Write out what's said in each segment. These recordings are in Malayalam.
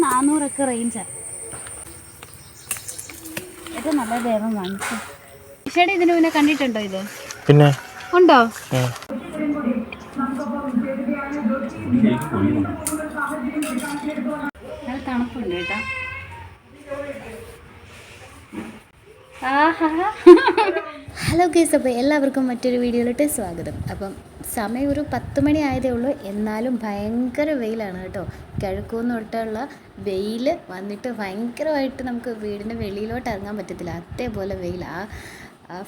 400 റേഞ്ചാണ്. ഏറ്റവും നല്ല ദേവം വാങ്ങിച്ചു. ചേട്ടാ ഇതിന് മുന്നേ കണ്ടിട്ടുണ്ടോ ഇത്? പിന്നെ ഉണ്ടോ? നല്ല തണുപ്പുണ്ട് കേട്ടോ. ഹലോ ഗൈസ്, അപ്പോൾ എല്ലാവർക്കും മറ്റൊരു വീഡിയോയിലോട്ട് സ്വാഗതം. അപ്പം സമയം ഒരു 10 മണി ആയതേ ഉള്ളൂ, എന്നാലും ഭയങ്കര വെയിലാണ് കേട്ടോ. കിഴക്കൂന്ന് തൊട്ടുള്ള വെയിൽ വന്നിട്ട് ഭയങ്കരമായിട്ട് നമുക്ക് വീടിൻ്റെ വെളിയിലോട്ട് ഇറങ്ങാൻ പറ്റത്തില്ല, അതേപോലെ വെയിൽ.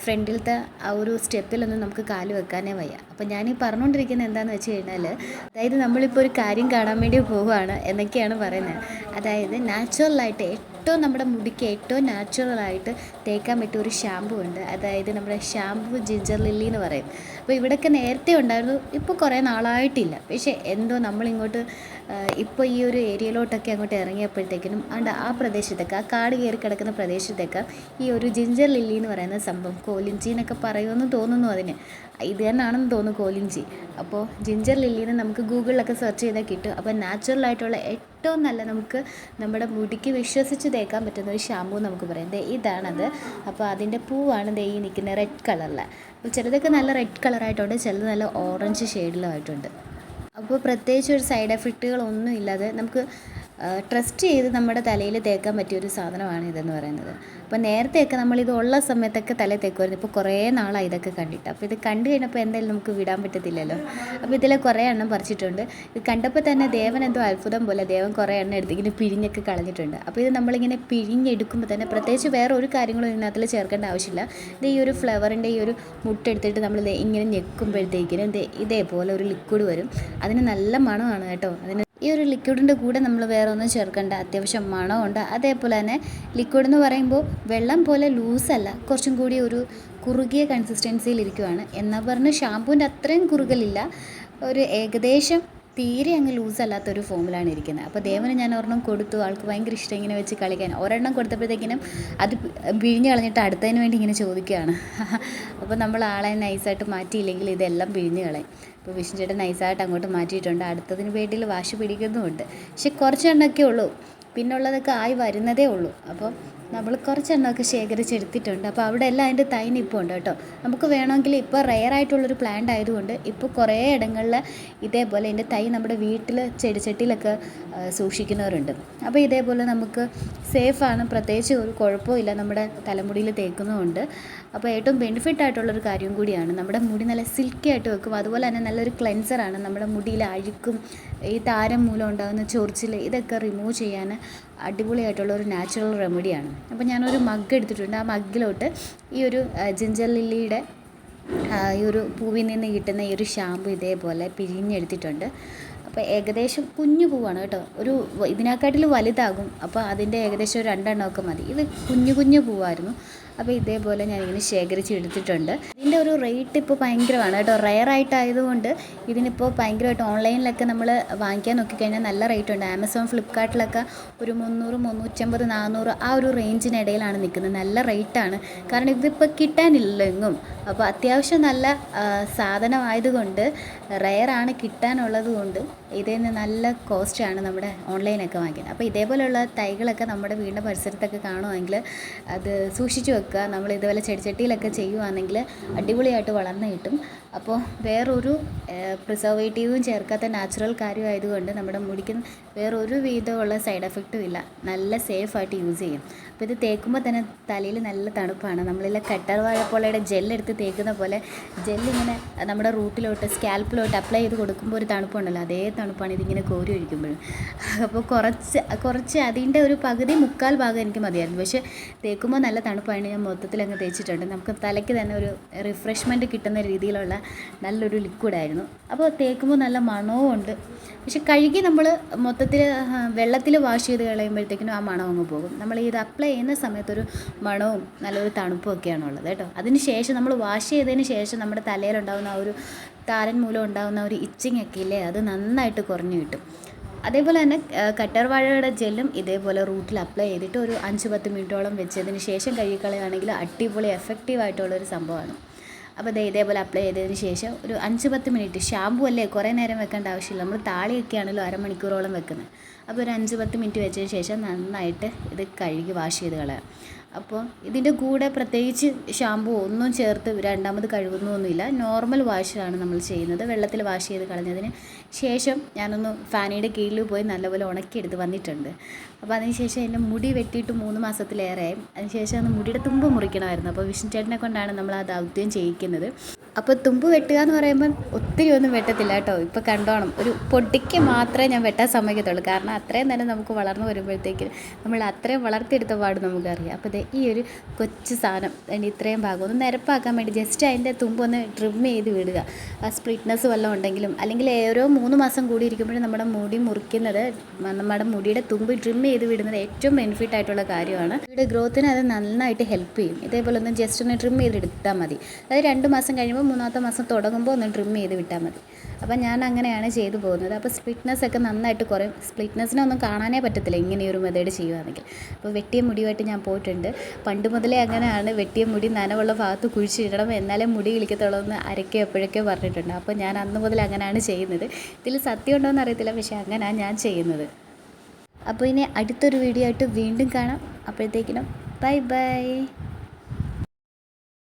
ഫ്രണ്ടിലത്തെ ആ ഒരു സ്റ്റെപ്പിലൊന്നും നമുക്ക് കാല് വെക്കാനേ വയ്യ. അപ്പോൾ ഞാനീ പറഞ്ഞുകൊണ്ടിരിക്കുന്നത് എന്താണെന്ന് വെച്ച് കഴിഞ്ഞാൽ, അതായത് നമ്മളിപ്പോൾ ഒരു കാര്യം കാണാൻ വേണ്ടി പോവുകയാണ് എന്നൊക്കെയാണ് പറയുന്നത്. അതായത് നാച്ചുറലായിട്ട് ഏറ്റവും നമ്മുടെ മുടിക്ക് ഏറ്റവും നാച്ചുറലായിട്ട് തേക്കാൻ പറ്റിയ ഒരു ഷാമ്പു ഉണ്ട്. അതായത് നമ്മുടെ ഷാമ്പു ജിഞ്ചർ ലില്ലി എന്ന് പറയും. അപ്പോൾ ഇവിടെയൊക്കെ നേരത്തെ ഉണ്ടായിരുന്നു, ഇപ്പോൾ കുറേ നാളായിട്ടില്ല. പക്ഷേ എന്തോ നമ്മളിങ്ങോട്ട് ഇപ്പോൾ ഈ ഒരു ഏരിയയിലോട്ടൊക്കെ അങ്ങോട്ട് ഇറങ്ങിയപ്പോഴത്തേക്കിനും ആ പ്രദേശത്തൊക്കെ, ആ കാട് കയറി കിടക്കുന്ന പ്രദേശത്തൊക്കെ ഈ ഒരു ജിഞ്ചർ ലില്ലി എന്ന് പറയുന്ന സംഭവം, കോലിഞ്ചി എന്നൊക്കെ പറയുമെന്ന് തോന്നുന്നു. അതിന് ഇത് തന്നെയാണെന്ന് തോന്നുന്നു, കോലിഞ്ചി. അപ്പോൾ ജിഞ്ചർ ലില്ലിന്ന് നമുക്ക് ഗൂഗിളിലൊക്കെ സെർച്ച് ചെയ്താൽ കിട്ടും. അപ്പോൾ നാച്ചുറലായിട്ടുള്ള ഏറ്റവും നല്ല നമുക്ക് നമ്മുടെ മുടിക്ക് വിശ്വസിച്ച് തേക്കാൻ പറ്റുന്ന ഒരു ഷാമ്പൂ നമുക്ക് പറയാം. ഇതാണത്. അപ്പോൾ അതിൻ്റെ പൂവാണ് ഈ നിൽക്കുന്ന റെഡ് കളറിൽ. അപ്പോൾ ചിലതൊക്കെ നല്ല റെഡ് കളറായിട്ടുണ്ട്, ചിലത് നല്ല ഓറഞ്ച് ഷെയ്ഡിലും ആയിട്ടുണ്ട്. അപ്പോൾ പ്രത്യേകിച്ച് ഒരു സൈഡ് എഫക്റ്റുകളൊന്നും ഇല്ലാതെ നമുക്ക് ട്രസ്റ്റ് ചെയ്ത് നമ്മുടെ തലയിൽ തേക്കാൻ പറ്റിയൊരു സാധനമാണ് ഇതെന്ന് പറയുന്നത്. അപ്പോൾ നേരത്തെയൊക്കെ നമ്മളിത് ഉള്ള സമയത്തൊക്കെ തലയിൽ തേക്കുമായിരുന്നു. ഇപ്പോൾ കുറേ നാളായി ഇതൊക്കെ കണ്ടിട്ട്. അപ്പോൾ ഇത് കണ്ടു കഴിഞ്ഞപ്പോൾ എന്തായാലും നമുക്ക് വിടാൻ പറ്റത്തില്ലല്ലോ. അപ്പോൾ ഇതിൽ കുറേ എണ്ണം പറിച്ചിട്ടുണ്ട്. ഇത് കണ്ടപ്പോൾ തന്നെ ദേവൻ എന്തോ അത്ഭുതം പോലെ ദേവൻ കുറേ എണ്ണം എടുത്ത് ഇങ്ങനെ പിഴിഞ്ഞൊക്കെ കളഞ്ഞിട്ടുണ്ട്. അപ്പോൾ ഇത് നമ്മളിങ്ങനെ പിഴിഞ്ഞെടുക്കുമ്പോൾ തന്നെ പ്രത്യേകിച്ച് വേറെ ഒരു കാര്യങ്ങളും ഇതിനകത്തിൽ ചേർക്കേണ്ട ആവശ്യമില്ല. ഇത് ഈ ഒരു ഫ്ലവറിൻ്റെ ഈ ഒരു മുട്ടെടുത്തിട്ട് നമ്മൾ ഇങ്ങനെ ഞെക്കുമ്പോഴത്തേക്കിനും ഇതേപോലെ ഒരു ലിക്വിഡ് വരും. അതിന് നല്ല മണമാണ് കേട്ടോ. അതിന് ഈ ഒരു ലിക്വിഡിൻ്റെ കൂടെ നമ്മൾ വേറെ ഒന്നും ചേർക്കേണ്ട, അത്യാവശ്യം മണമുണ്ട്. അതേപോലെ തന്നെ ലിക്വിഡ് എന്ന് പറയുമ്പോൾ വെള്ളം പോലെ ലൂസല്ല, കുറച്ചും കൂടി ഒരു കുറുകിയ കൺസിസ്റ്റൻസിയിലിരിക്കുവാണ്. എന്നാൽ പറഞ്ഞ് ഷാമ്പൂവിൻ്റെ അത്രയും കുറുകലില്ല, ഒരു ഏകദേശം തീരെ അങ്ങ് ലൂസല്ലാത്തൊരു ഫോമിലാണ് ഇരിക്കുന്നത്. അപ്പോൾ ദേവന് ഞാൻ ഒരെണ്ണം കൊടുത്തു. ആൾക്ക് ഭയങ്കര ഇഷ്ടം ഇങ്ങനെ വെച്ച് കളിക്കാൻ. ഒരെണ്ണം കൊടുത്തപ്പോഴത്തേക്കിനും അത് പിഴിഞ്ഞ് കളഞ്ഞിട്ട് അടുത്തതിന് വേണ്ടി ഇങ്ങനെ ചോദിക്കുകയാണ്. അപ്പോൾ നമ്മൾ ആളെ നൈസായിട്ട് മാറ്റിയില്ലെങ്കിൽ ഇതെല്ലാം പിഴിഞ്ഞ് കളയും. അപ്പോൾ വിഷ്ണു ചേട്ടൻ നൈസായിട്ട് അങ്ങോട്ട് മാറ്റിയിട്ടുണ്ട്. അടുത്തതിന് വേണ്ടിയിൽ വാശി പിടിക്കുന്നുമുണ്ട്. പക്ഷെ കുറച്ചെണ്ണമൊക്കെ ഉള്ളൂ, പിന്നുള്ളതൊക്കെ ആയി വരുന്നതേ ഉള്ളൂ. അപ്പോൾ നമ്മൾ കുറച്ചെണ്ണമൊക്കെ ശേഖരിച്ചെടുത്തിട്ടുണ്ട്. അപ്പോൾ അവിടെ എല്ലാം അതിൻ്റെ തൈ ഇപ്പോൾ ഉണ്ട് കേട്ടോ. നമുക്ക് വേണമെങ്കിൽ ഇപ്പോൾ റെയറായിട്ടുള്ളൊരു പ്ലാന്റ് ആയതുകൊണ്ട് ഇപ്പോൾ കുറേ ഇടങ്ങളിൽ ഇതേപോലെ ഇതിൻ്റെ തൈ നമ്മുടെ വീട്ടിൽ ചെടിച്ചട്ടിയിലൊക്കെ സൂക്ഷിക്കുന്നവരുണ്ട്. അപ്പോൾ ഇതേപോലെ നമുക്ക് സേഫാണ്, പ്രത്യേകിച്ച് ഒരു കുഴപ്പമില്ല, നമ്മുടെ തലമുടിയിൽ തേക്കുന്നതുകൊണ്ട്. അപ്പോൾ ഏറ്റവും ബെനിഫിറ്റ് ആയിട്ടുള്ളൊരു കാര്യം കൂടിയാണ്. നമ്മുടെ മുടി നല്ല സിൽക്കി ആയിട്ട് വെക്കും. അതുപോലെ തന്നെ നല്ലൊരു ക്ലെൻസറാണ്. നമ്മുടെ മുടിയിലെ അഴുക്കും ഈ താരം മൂലം ഉണ്ടാകുന്ന ചൊറിച്ചിൽ ഇതൊക്കെ റിമൂവ് ചെയ്യാൻ അടിപൊളിയായിട്ടുള്ള ഒരു നാച്ചുറൽ റെമഡിയാണ്. അപ്പോൾ ഞാനൊരു മഗ് എടുത്തിട്ടുണ്ട്. ആ മഗ്ഗിലോട്ട് ഈ ഒരു ജിഞ്ചർ ലില്ലിയുടെ ഈ ഒരു പൂവിൽ നിന്ന് കിട്ടുന്ന ഈ ഒരു ഷാമ്പു ഇതേപോലെ പിഴിഞ്ഞെടുത്തിട്ടുണ്ട്. അപ്പോൾ ഏകദേശം കുഞ്ഞു പൂവാണ് കേട്ടോ, ഒരു ഇതിനെക്കാട്ടിൽ വലുതാകും. അപ്പോൾ അതിൻ്റെ ഏകദേശം ഒരു 2 എണ്ണമൊക്കെ മതി. ഇത് കുഞ്ഞു പൂവായിരുന്നു. അപ്പോൾ ഇതേപോലെ ഞാനിങ്ങനെ ശേഖരിച്ച് എടുത്തിട്ടുണ്ട്. ഇതിൻ്റെ ഒരു റേറ്റ് ഇപ്പോൾ ഭയങ്കരമാണ് കേട്ടോ. റെയറായിട്ടായതുകൊണ്ട് ഇതിനിപ്പോൾ ഭയങ്കരമായിട്ട് ഓൺലൈനിലൊക്കെ നമ്മൾ വാങ്ങിക്കാൻ നോക്കിക്കഴിഞ്ഞാൽ നല്ല റേറ്റ് ഉണ്ട്. ആമസോൺ, ഫ്ലിപ്കാർട്ടിലൊക്കെ ഒരു 300, 350, 400 ആ ഒരു റേഞ്ചിനിടയിലാണ് നിൽക്കുന്നത്. നല്ല റേറ്റാണ്, കാരണം ഇതിപ്പോൾ കിട്ടാനില്ലല്ലോ എങ്ങും. അപ്പോൾ അത്യാവശ്യം നല്ല സാധനമായതുകൊണ്ട്, റെയറാണ് കിട്ടാനുള്ളത് കൊണ്ട് ഇതിന് നല്ല കോസ്റ്റാണ് നമ്മുടെ ഓൺലൈനൊക്കെ വാങ്ങിക്കുന്നത്. അപ്പോൾ ഇതേപോലെയുള്ള തൈകളൊക്കെ നമ്മുടെ വീടിൻ്റെ പരിസരത്തൊക്കെ കാണുമെങ്കിൽ അത് സൂക്ഷിച്ച് വെക്കുക. നമ്മൾ ഇതുപോലെ ചെടിച്ചട്ടിയിലൊക്കെ ചെയ്യുകയാണെങ്കിൽ അടിപൊളിയായിട്ട് വളർന്നു കിട്ടും. അപ്പോൾ വേറൊരു പ്രിസർവേറ്റീവും ചേർക്കാത്ത നാച്ചുറൽ കാര്യമായതുകൊണ്ട് നമ്മുടെ മുടിക്ക് വേറൊരു വിധമുള്ള സൈഡ് എഫക്റ്റും ഇല്ല, നല്ല സേഫായിട്ട് യൂസ് ചെയ്യും. അപ്പോൾ ഇത് തേക്കുമ്പോൾ തന്നെ തലയിൽ നല്ല തണുപ്പാണ്. നമ്മളിലെ കറ്റാർ വാഴപ്പോളയുടെ ജെല്ലെടുത്ത് തേക്കുന്ന പോലെ ജെല്ലിങ്ങനെ നമ്മുടെ റൂട്ടിലോട്ട് സ്കാൽപ്പിലോട്ട് അപ്ലൈ ചെയ്ത് കൊടുക്കുമ്പോൾ ഒരു തണുപ്പുണ്ടല്ലോ, അതേ തണുപ്പാണ് ഇതിങ്ങനെ കോരി ഒഴിക്കുമ്പോഴും. അപ്പോൾ കുറച്ച് അതിൻ്റെ ഒരു പകുതി 3/4 ഭാഗം എനിക്ക് മതിയായിരുന്നു. പക്ഷേ തേക്കുമ്പോൾ നല്ല തണുപ്പാണ്. ഞാൻ മൊത്തത്തിൽ അങ്ങ് തേച്ചിട്ടുണ്ട്. നമുക്ക് തലയ്ക്ക് തന്നെ ഒരു റിഫ്രഷ്മെൻറ്റ് കിട്ടുന്ന രീതിയിലുള്ള നല്ലൊരു ലിക്വിഡായിരുന്നു. അപ്പോൾ തേക്കുമ്പോൾ നല്ല മണവും ഉണ്ട്. പക്ഷെ കഴുകി നമ്മൾ മൊത്തത്തിൽ വെള്ളത്തിൽ വാഷ് ചെയ്ത് കളയുമ്പോഴത്തേക്കിനും ആ മണം അങ്ങ് പോകും. നമ്മൾ ഇത് അപ്ലൈ ചെയ്യുന്ന സമയത്തൊരു മണവും നല്ലൊരു തണുപ്പും ഒക്കെയാണ് ഉള്ളത് കേട്ടോ. അതിന് ശേഷം നമ്മൾ വാഷ് ചെയ്തതിന് ശേഷം നമ്മുടെ തലയിലുണ്ടാകുന്ന ആ ഒരു താരൻ മൂലം ഉണ്ടാകുന്ന ഒരു ഇച്ചിങ് ഒക്കെ ഇല്ലേ, അത് നന്നായിട്ട് കുറഞ്ഞു കിട്ടും. അതേപോലെ തന്നെ കറ്റാർ വാഴയുടെ ജെല്ലും ഇതേപോലെ റൂട്ടിൽ അപ്ലൈ ചെയ്തിട്ട് ഒരു 5-10 മിനിറ്റോളം വെച്ചതിന് ശേഷം കഴുകിക്കളയുകയാണെങ്കിൽ അടിപൊളി എഫക്റ്റീവായിട്ടുള്ളൊരു സംഭവമാണ്. അപ്പോൾ ഇതേപോലെ അപ്ലൈ ചെയ്തതിന് ശേഷം ഒരു 5-10 മിനിറ്റ്, ഷാമ്പു അല്ലേ കുറേ നേരം വെക്കേണ്ട ആവശ്യമില്ല, നമ്മൾ താളിയൊക്കെ ആണല്ലോ അരമണിക്കൂറോളം വെക്കുന്നത്. അപ്പോൾ ഒരു 5-10 മിനിറ്റ് വെച്ചതിന് ശേഷം നന്നായിട്ട് ഇത് കഴുകി വാഷ് ചെയ്ത് കളയാം. അപ്പോൾ ഇതിൻ്റെ കൂടെ പ്രത്യേകിച്ച് ഷാമ്പു ഒന്നും ചേർത്ത് രണ്ടാമത് കഴുകുന്നൊന്നുമില്ല, നോർമൽ വാഷാണ് നമ്മൾ ചെയ്യുന്നത്. വെള്ളത്തിൽ വാഷ് ചെയ്ത് കളഞ്ഞതിന് ശേഷം ഞാനൊന്ന് ഫാനിയുടെ കീഴിൽ പോയി നല്ലപോലെ ഉണക്കിയെടുത്ത് വന്നിട്ടുണ്ട്. അപ്പോൾ അതിനുശേഷം എൻ്റെ മുടി വെട്ടിയിട്ട് 3 മാസത്തിലേറെയായി. അതിനുശേഷം അന്ന് മുടിയുടെ തുമ്പ് മുറിക്കണമായിരുന്നു. അപ്പോൾ വിഷ്ണു ചേട്ടനെ കൊണ്ടാണ് നമ്മൾ ആ ദൗത്യം ചെയ്യിക്കുന്നത്. അപ്പോൾ തുമ്പ് വെട്ടുക എന്ന് പറയുമ്പം ഒത്തിരി ഒന്നും വെട്ടത്തില്ല കേട്ടോ. ഇപ്പോൾ കണ്ടോണം, ഒരു പൊടിക്ക് മാത്രമേ ഞാൻ വെട്ടാൻ സമ്മതിക്കത്തുള്ളൂ. കാരണം അത്രയും തന്നെ നമുക്ക് വളർന്നു വരുമ്പോഴത്തേക്ക് നമ്മൾ അത്രയും വളർത്തിയെടുത്ത പാട് നമുക്കറിയാം. അപ്പോൾ ഈ ഒരു കൊച്ചു സാധനം അതിൻ്റെ ഇത്രയും ഭാഗം ഒന്ന് നിരപ്പാക്കാൻ വേണ്ടി ജസ്റ്റ് അതിൻ്റെ തുമ്പ് ഒന്ന് ട്രിം ചെയ്ത് വിടുക. ആ സ്പ്ലിറ്റ്നസ് വല്ലതും ഉണ്ടെങ്കിലും, അല്ലെങ്കിൽ ഓരോ 3 മാസം കൂടി ഇരിക്കുമ്പോഴും നമ്മുടെ മുടി മുറിക്കുന്നത്, നമ്മുടെ മുടിയുടെ തുമ്പ് ട്രിം ചെയ്ത് വിടുന്നത് ഏറ്റവും ബെനിഫിറ്റ് ആയിട്ടുള്ള കാര്യമാണ്. മുടിയുടെ ഗ്രോത്തിന് അത് നന്നായിട്ട് ഹെൽപ്പ് ചെയ്യും. ഇതേപോലെ ഒന്ന് ജസ്റ്റ് ഒന്ന് ട്രിം ചെയ്തെടുത്താൽ മതി. അതായത് 2 മാസം കഴിയുമ്പോൾ 3-ാമത്തെ മാസം തുടങ്ങുമ്പോൾ ഒന്ന് ട്രിം ചെയ്ത് വിട്ടാൽ മതി. അപ്പോൾ ഞാൻ അങ്ങനെയാണ് ചെയ്തു പോകുന്നത്. അപ്പോൾ സ്പ്ലിറ്റ്നസ് ഒക്കെ നന്നായിട്ട് കുറയും. സ്പ്ലിറ്റ്നസ്സിനൊന്നും കാണാനേ പറ്റത്തില്ല ഇങ്ങനെയൊരു മെത്തേഡ് ചെയ്യുകയാണെങ്കിൽ. അപ്പോൾ വെട്ടിയ മുടിയുമായിട്ട് ഞാൻ പോയിട്ടുണ്ട്. പണ്ട് മുതലേ അങ്ങനെയാണ്, വെട്ടിയ മുടി നനവുള്ള ഭാഗത്ത് കുഴിച്ചിടണം എന്നാലേ മുടി കിളിക്കത്തുള്ളൂ എന്ന് ആരൊക്കെ എപ്പോഴൊക്കെ പറഞ്ഞിട്ടുണ്ട്. അപ്പോൾ ഞാൻ അന്ന് മുതൽ അങ്ങനെയാണ് ചെയ്യുന്നത്. ഇതിൽ സത്യം ഉണ്ടോ എന്ന് അറിയത്തില്ല, പക്ഷേ അങ്ങനെയാണ് ഞാൻ ചെയ്യുന്നത്. അപ്പോൾ ഇനി അടുത്തൊരു വീഡിയോ ആയിട്ട് വീണ്ടും കാണാം. അപ്പോഴത്തേക്കിനും ബൈ ബൈ.